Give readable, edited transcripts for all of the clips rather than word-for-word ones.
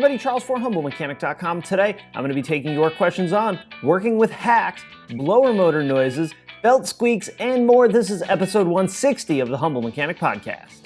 everybody, Charles for HumbleMechanic.com. Today, I'm going to be taking your questions on working with hacks, blower motor noises, belt squeaks, and more. This is episode 160 of the Humble Mechanic Podcast.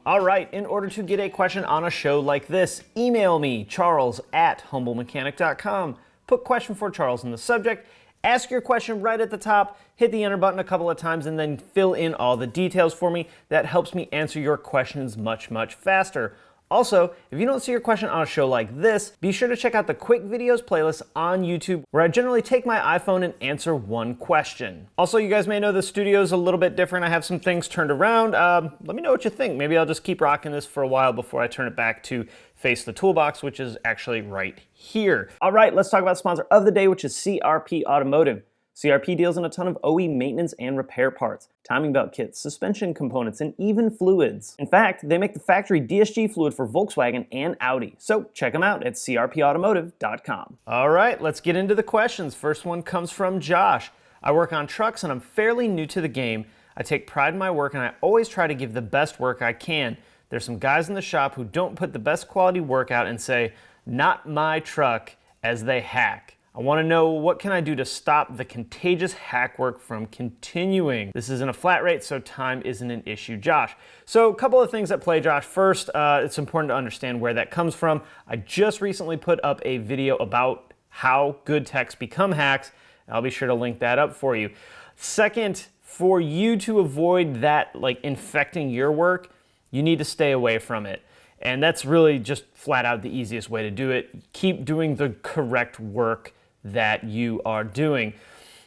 All right, in order to get a question on a show like this, email me, charles@humblemechanic.com. Put question for Charles in the subject, ask your question right at the top, hit the enter button a couple of times, and then fill in all the details for me. That helps me answer your questions much, much faster. Also, if you don't see your question on a show like this, be sure to check out the Quick Videos playlist on YouTube, where I generally take my iPhone and answer one question. Also, you guys may know the studio is a little bit different. I have some things turned around. Let me know what you think. Maybe I'll just keep rocking this for a while before I turn it back to face the toolbox, which is actually right here. All right, let's talk about the sponsor of the day, which is CRP Automotive. CRP deals in a ton of OE maintenance and repair parts, timing belt kits, suspension components, and even fluids. In fact, they make the factory DSG fluid for Volkswagen and Audi. So check them out at crpautomotive.com. All right, let's get into the questions. First one comes from Josh. I work on trucks and I'm fairly new to the game. I take pride in my work and I always try to give the best work I can. There's some guys in the shop who don't put the best quality work out and say, "Not my truck," as they hack. I want to know, what can I do to stop the contagious hack work from continuing? This isn't a flat rate, so time isn't an issue, Josh. So a couple of things at play, Josh. First, it's important to understand where that comes from. I just recently put up a video about how good techs become hacks. I'll be sure to link that up for you. Second, for you to avoid that infecting your work, you need to stay away from it. And that's really just flat out the easiest way to do it. Keep doing the correct work that you are doing.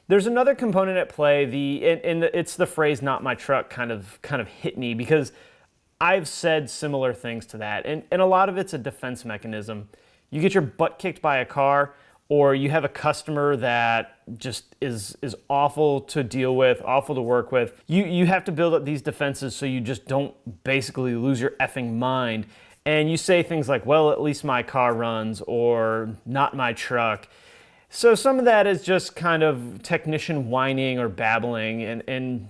There's another component at play, it's the phrase "not my truck" kind of hit me, because I've said similar things to that, and a lot of it's a defense mechanism. You get your butt kicked by a car, or you have a customer that just is awful to deal with, awful to work with. You have to build up these defenses so you just don't basically lose your effing mind. And you say things like, "Well, at least my car runs," or "not my truck." So some of that is just kind of technician whining or babbling, and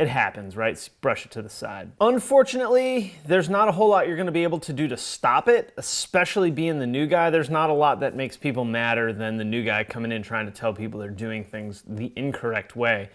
it happens, right? Brush it to the side. Unfortunately, there's not a whole lot you're gonna be able to do to stop it, especially being the new guy. There's not a lot that makes people madder than the new guy coming in trying to tell people they're doing things the incorrect way.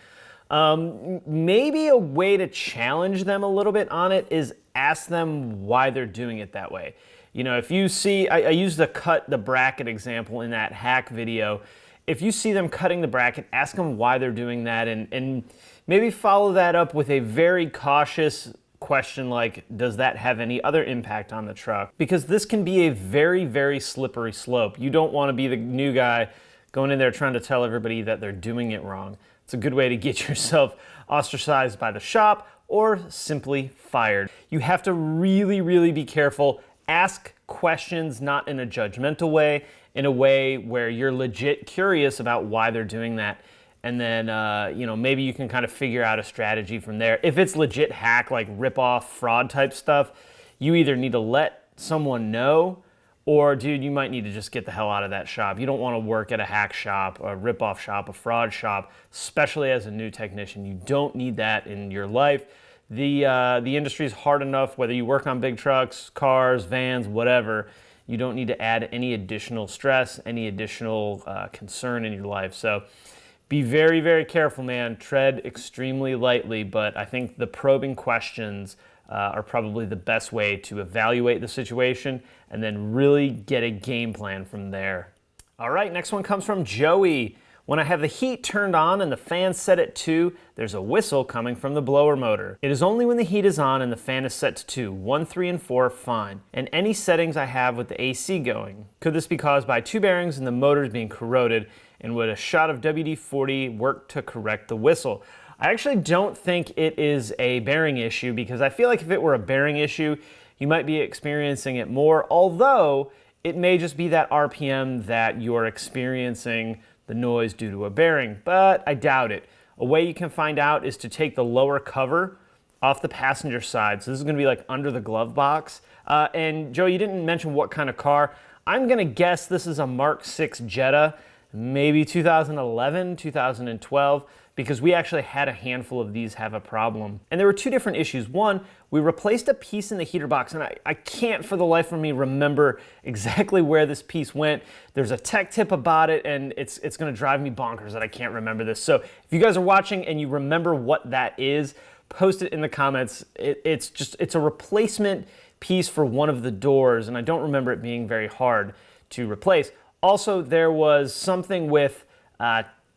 Maybe a way to challenge them a little bit on it is ask them why they're doing it that way. You know, if you see, I used the bracket example in that hack video. If you see them cutting the bracket, ask them why they're doing that, and maybe follow that up with a very cautious question like, does that have any other impact on the truck? Because this can be a very, very slippery slope. You don't want to be the new guy going in there trying to tell everybody that they're doing it wrong. It's a good way to get yourself ostracized by the shop or simply fired. You have to really, really be careful. Ask questions not in a judgmental way, in a way where you're legit curious about why they're doing that. And then, maybe you can kind of figure out a strategy from there. If it's legit hack, like rip-off, fraud type stuff, you either need to let someone know, or, dude, you might need to just get the hell out of that shop. You don't want to work at a hack shop, a rip-off shop, a fraud shop, especially as a new technician. You don't need that in your life. The industry is hard enough, whether you work on big trucks, cars, vans, whatever. You don't need to add any additional stress, any additional concern in your life. So be very, very careful, man. Tread extremely lightly, but I think the probing questions are probably the best way to evaluate the situation and then really get a game plan from there. All right, next one comes from Joey. When I have the heat turned on and the fan set at 2, there's a whistle coming from the blower motor. It is only when the heat is on and the fan is set to 2. 1, 3, and 4 are fine. And any settings I have with the AC going. Could this be caused by 2 bearings and the motors being corroded? And would a shot of WD-40 work to correct the whistle? I actually don't think it is a bearing issue, because I feel like if it were a bearing issue, you might be experiencing it more, although it may just be that RPM that you're experiencing the noise due to a bearing, but I doubt it. A way you can find out is to take the lower cover off the passenger side. So this is gonna be like under the glove box. And Joe, you didn't mention what kind of car. I'm gonna guess this is a Mark 6 Jetta, maybe 2011, 2012. because we actually had a handful of these have a problem. And there were two different issues. One, we replaced a piece in the heater box, and I can't for the life of me remember exactly where this piece went. There's a tech tip about it, and it's gonna drive me bonkers that I can't remember this. So if you guys are watching and you remember what that is, post it in the comments. It's a replacement piece for one of the doors, and I don't remember it being very hard to replace. Also, there was something with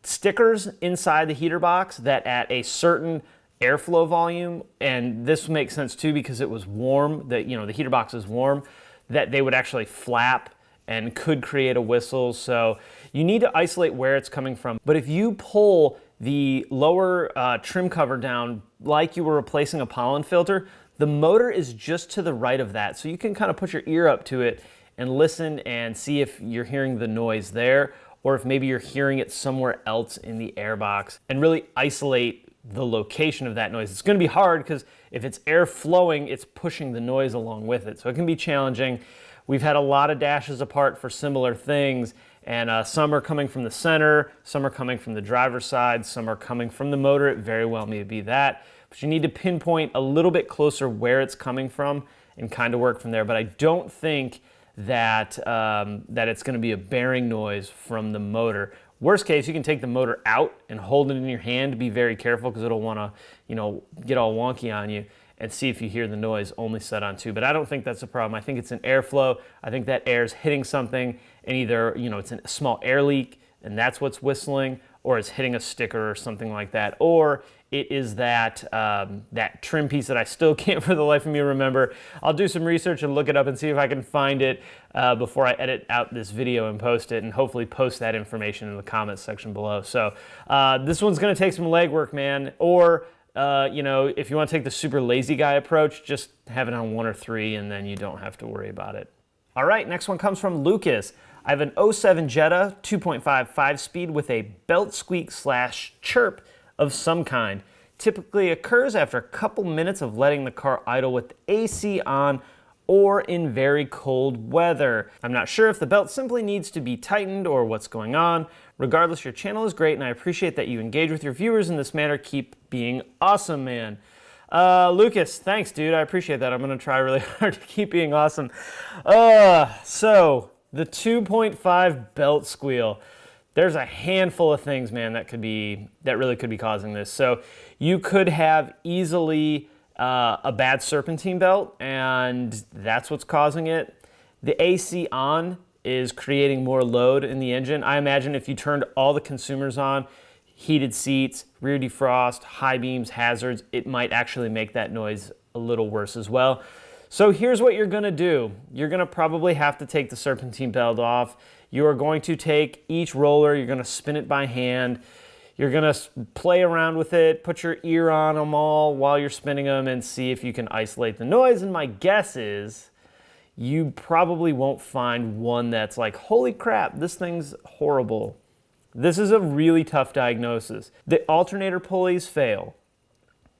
stickers inside the heater box that at a certain airflow volume, and this makes sense too because it was warm, that the heater box is warm, that they would actually flap and could create a whistle. So you need to isolate where it's coming from. But if you pull the lower trim cover down like you were replacing a pollen filter, the motor is just to the right of that. So you can kind of put your ear up to it and listen and see if you're hearing the noise there, or if maybe you're hearing it somewhere else in the airbox, and really isolate the location of that noise. It's gonna be hard because if it's air flowing, it's pushing the noise along with it. So it can be challenging. We've had a lot of dashes apart for similar things, and some are coming from the center, some are coming from the driver's side, some are coming from the motor. It very well may be that, but you need to pinpoint a little bit closer where it's coming from and kind of work from there. But I don't think that it's going to be a bearing noise from the motor. Worst case, you can take the motor out and hold it in your hand. Be very careful because it'll want to, get all wonky on you, and see if you hear the noise only set on 2. But I don't think that's a problem. I think it's an airflow. I think that air is hitting something, and either it's a small air leak and that's what's whistling, or it's hitting a sticker or something like that, or it is that that trim piece that I still can't for the life of me remember. I'll do some research and look it up and see if I can find it before I edit out this video and post it, and hopefully post that information in the comments section below. So this one's gonna take some legwork, man. Or if you want to take the super lazy guy approach, just have it on 1 or 3 and then you don't have to worry about it. All right, next one comes from Lucas. I have an '07 Jetta 2.5 5-speed with a belt squeak / chirp of some kind. Typically occurs after a couple minutes of letting the car idle with the AC on or in very cold weather. I'm not sure if the belt simply needs to be tightened or what's going on. Regardless, your channel is great and I appreciate that you engage with your viewers in this manner. Keep being awesome, man. Lucas, thanks, dude. I appreciate that. I'm gonna try really hard to keep being awesome. So the 2.5 belt squeal. There's a handful of things, man, that really could be causing this. So you could have easily a bad serpentine belt, and that's what's causing it. The AC on is creating more load in the engine. I imagine if you turned all the consumers on, heated seats, rear defrost, high beams, hazards, it might actually make that noise a little worse as well. So here's what you're gonna do. You're gonna probably have to take the serpentine belt off. You are going to take each roller, you're gonna spin it by hand. You're gonna play around with it, put your ear on them all while you're spinning them and see if you can isolate the noise. And my guess is you probably won't find one that's like, holy crap, this thing's horrible. This is a really tough diagnosis. The alternator pulleys fail.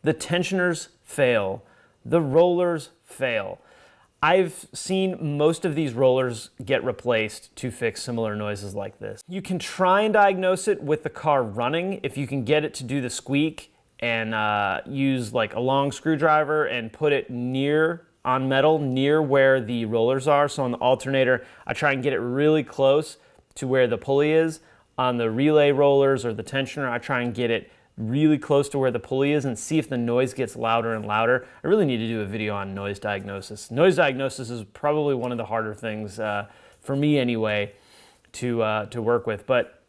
The tensioners fail. The rollers fail. I've seen most of these rollers get replaced to fix similar noises like this. You can try and diagnose it with the car running if you can get it to do the squeak and use like a long screwdriver and put it on metal near where the rollers are. So on the alternator, I try and get it really close to where the pulley is. On the relay rollers or the tensioner, I try and get it really close to where the pulley is and see if the noise gets louder and louder. I really need to do a video on noise diagnosis. Noise diagnosis is probably one of the harder things for me anyway to work with, but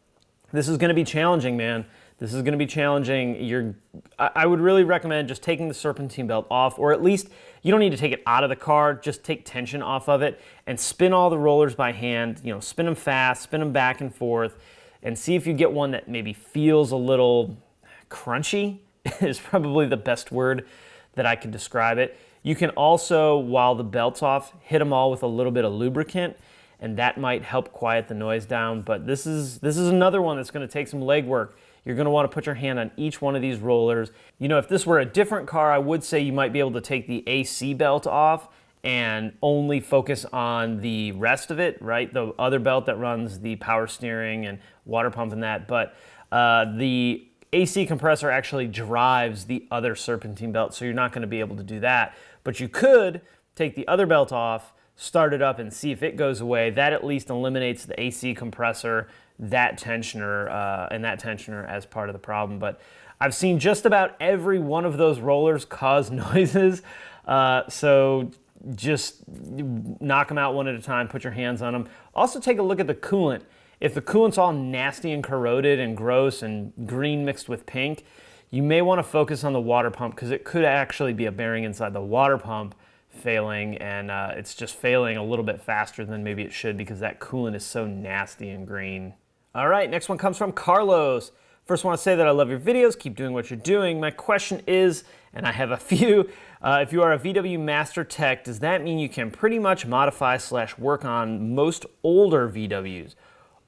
this is gonna be challenging, man. This is gonna be challenging. I would really recommend just taking the serpentine belt off, or at least you don't need to take it out of the car, just take tension off of it and spin all the rollers by hand, spin them fast, spin them back and forth, and see if you get one that maybe feels a little crunchy is probably the best word that I could describe it. You can also, while the belt's off, hit them all with a little bit of lubricant, and that might help quiet the noise down. But this is another one that's gonna take some legwork. You're gonna wanna put your hand on each one of these rollers. If this were a different car, I would say you might be able to take the AC belt off and only focus on the rest of it, right? The other belt that runs the power steering and water pump and that. But the AC compressor actually drives the other serpentine belt, so you're not going to be able to do that. But you could take the other belt off, start it up, and see if it goes away. That at least eliminates the AC compressor, that tensioner, and that tensioner as part of the problem. But I've seen just about every one of those rollers cause noises, so just knock them out one at a time, put your hands on them. Also take a look at the coolant. If the coolant's all nasty and corroded and gross and green mixed with pink, you may want to focus on the water pump, because it could actually be a bearing inside the water pump failing, and it's just failing a little bit faster than maybe it should because that coolant is so nasty and green. All right, next one comes from Carlos. First, I want to say that I love your videos. Keep doing what you're doing. My question is, and I have a few, if you are a VW Master Tech, does that mean you can pretty much modify / work on most older VWs?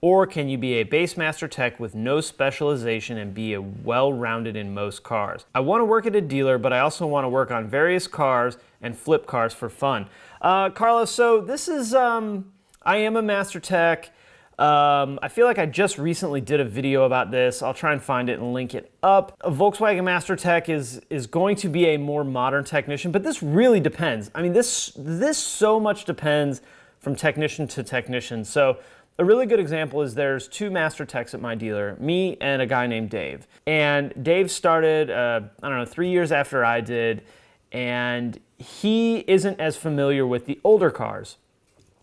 Or can you be a base Master Tech with no specialization and be a well-rounded in most cars? I want to work at a dealer, but I also want to work on various cars and flip cars for fun. Carlos, so this is, I am a Master Tech. I feel like I just recently did a video about this. I'll try and find it and link it up. A Volkswagen Master Tech is going to be a more modern technician, but this really depends. I mean, this so much depends from technician to technician. So a really good example is there's two Master Techs at my dealer, me and a guy named Dave. And Dave started, I don't know, 3 years after I did, and he isn't as familiar with the older cars.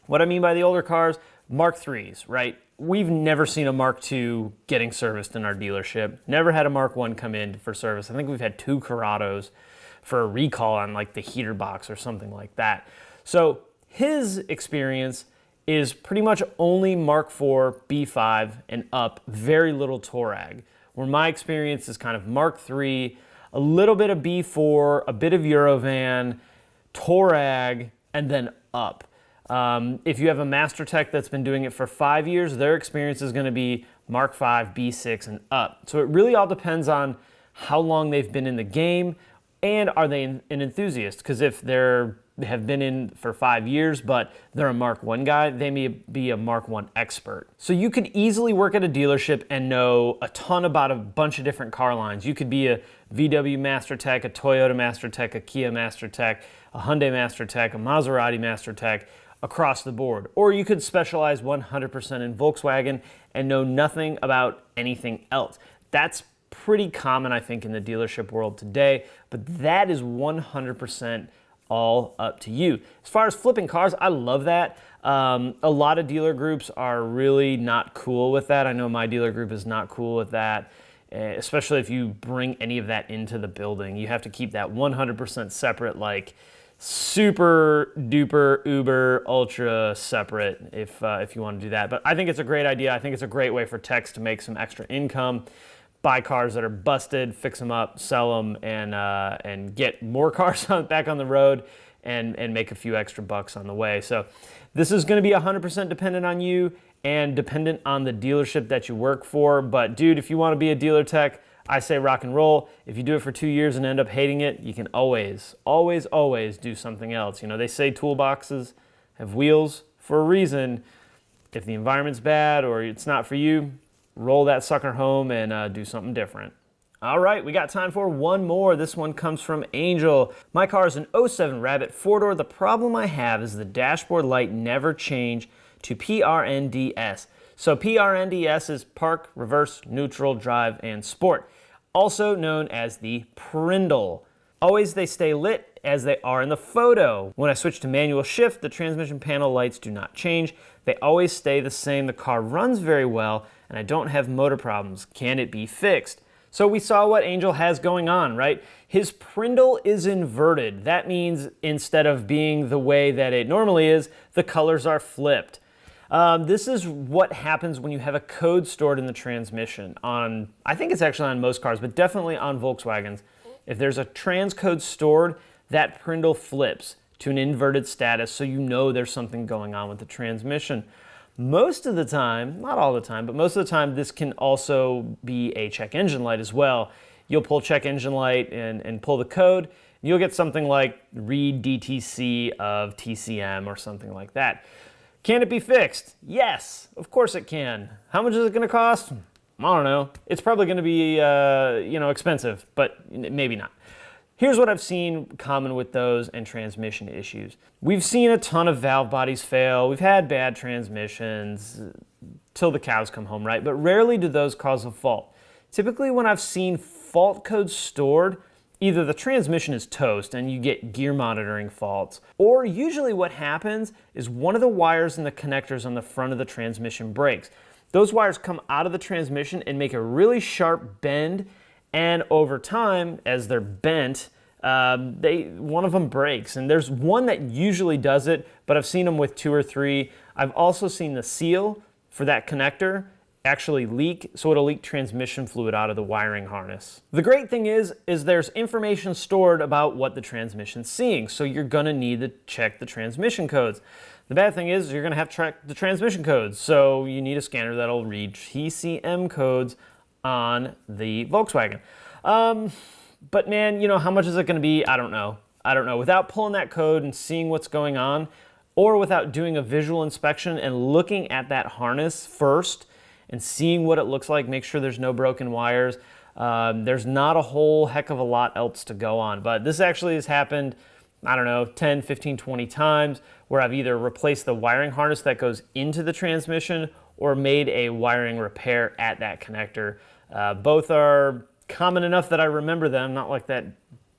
What I mean by the older cars, Mark IIIs, right? We've never seen a Mark II getting serviced in our dealership. Never had a Mark I come in for service. I think we've had 2 Corrados for a recall on like the heater box or something like that. So his experience is pretty much only Mark IV, B5, and up, very little Torag. Where my experience is kind of Mark III, a little bit of B4, a bit of Eurovan, Torag, and then up. If you have a Master Tech that's been doing it for 5 years, their experience is going to be Mark V, B6, and up. So it really all depends on how long they've been in the game, and are they an enthusiast? Because if they have been in for 5 years, but they're a Mark I guy, they may be a Mark I expert. So you could easily work at a dealership and know a ton about a bunch of different car lines. You could be a VW Master Tech, a Toyota Master Tech, a Kia Master Tech, a Hyundai Master Tech, a Maserati Master Tech, across the board. Or you could specialize 100% in Volkswagen and know nothing about anything else. That's pretty common, I think, in the dealership world today, but that is 100% all up to you. As far as flipping cars, I love that. A lot of dealer groups are really not cool with that. I know my dealer group is not cool with that, especially if you bring any of that into the building. You have to keep that 100% separate, like super duper uber ultra separate if you want to do that. But I think it's a great idea. I think it's a great way for techs to make some extra income, buy cars that are busted, fix them up, sell them, and get more cars back on the road and make a few extra bucks on the way. So this is going to be 100% dependent on you and dependent on the dealership that you work for. But dude, if you want to be a dealer tech, I say rock and roll. If you do it for 2 years and end up hating it, you can always do something else. You know, they say toolboxes have wheels for a reason. If the environment's bad or it's not for you, roll that sucker home and do something different. All right, we got time for one more. This one comes from Angel. My car is an '07 Rabbit 4-door. The problem I have is the dashboard light never changed to PRNDS. So PRNDS is Park, Reverse, Neutral, Drive, and Sport, also known as the PRNDL. Always they stay lit as they are in the photo. When I switch to manual shift, the transmission panel lights do not change. They always stay the same. The car runs very well, and I don't have motor problems. Can it be fixed? So we saw what Angel has going on, right? His PRNDL is inverted. That means instead of being the way that it normally is, the colors are flipped. This is what happens when you have a code stored in the transmission on, I think it's actually on most cars, but definitely on Volkswagens. If there's a transcode stored, that PRNDL flips to an inverted status, so you know there's something going on with the transmission. Most of the time, not all the time, but most of the time, this can also be a check engine light as well. You'll pull check engine light and pull the code, you'll get something like read DTC of TCM or something like that. Can it be fixed? Yes, of course it can. How much is it going to cost? I don't know. It's probably going to be, expensive, but maybe not. Here's what I've seen common with those and transmission issues. We've seen a ton of valve bodies fail. We've had bad transmissions till the cows come home, right? But rarely do those cause a fault. Typically when I've seen fault codes stored, either the transmission is toast and you get gear monitoring faults, or usually what happens is one of the wires in the connectors on the front of the transmission breaks. Those wires come out of the transmission and make a really sharp bend, and over time, as they're bent, one of them breaks. And there's one that usually does it, but I've seen them with 2 or 3. I've also seen the seal for that connector actually leak, so it'll leak transmission fluid out of the wiring harness. The great thing is there's information stored about what the transmission's seeing, so you're gonna need to check the transmission codes. The bad thing is you're gonna have to track the transmission codes, so you need a scanner that'll read TCM codes on the Volkswagen. But man, how much is it gonna be? I don't know. Without pulling that code and seeing what's going on, or without doing a visual inspection and looking at that harness first and seeing what it looks like, make sure there's no broken wires, there's not a whole heck of a lot else to go on. But this actually has happened, 10, 15, 20 times, where I've either replaced the wiring harness that goes into the transmission or made a wiring repair at that connector. Both are common enough that I remember them, not like that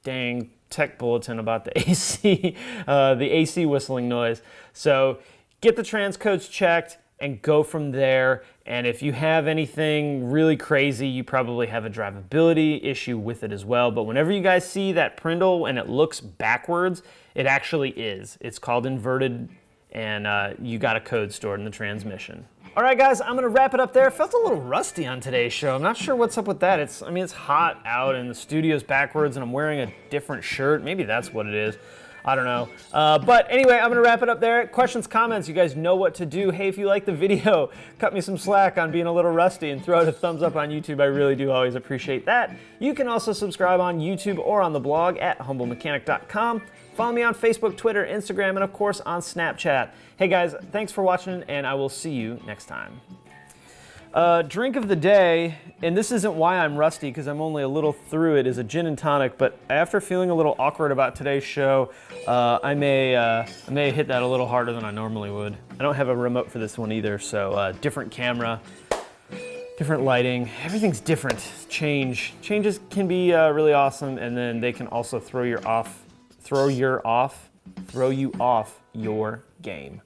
dang tech bulletin about the AC, the AC whistling noise. So get the trans codes checked and go from there. And if you have anything really crazy, you probably have a drivability issue with it as well. But whenever you guys see that prindle and it looks backwards, it actually is. It's called inverted, and you got a code stored in the transmission. All right, guys, I'm gonna wrap it up there. Felt a little rusty on today's show. I'm not sure what's up with that. It's hot out and the studio's backwards and I'm wearing a different shirt. Maybe that's what it is. I don't know. But anyway, I'm gonna wrap it up there. Questions, comments, you guys know what to do. Hey, if you like the video, cut me some slack on being a little rusty and throw out a thumbs up on YouTube. I really do always appreciate that. You can also subscribe on YouTube or on the blog at humblemechanic.com. Follow me on Facebook, Twitter, Instagram, and of course on Snapchat. Hey guys, thanks for watching, and I will see you next time. Drink of the day, and this isn't why I'm rusty, because I'm only a little through it, is a gin and tonic, but after feeling a little awkward about today's show, I may hit that a little harder than I normally would. I don't have a remote for this one either, so different camera, different lighting, everything's different. Changes can be really awesome, and then they can also throw you off your game.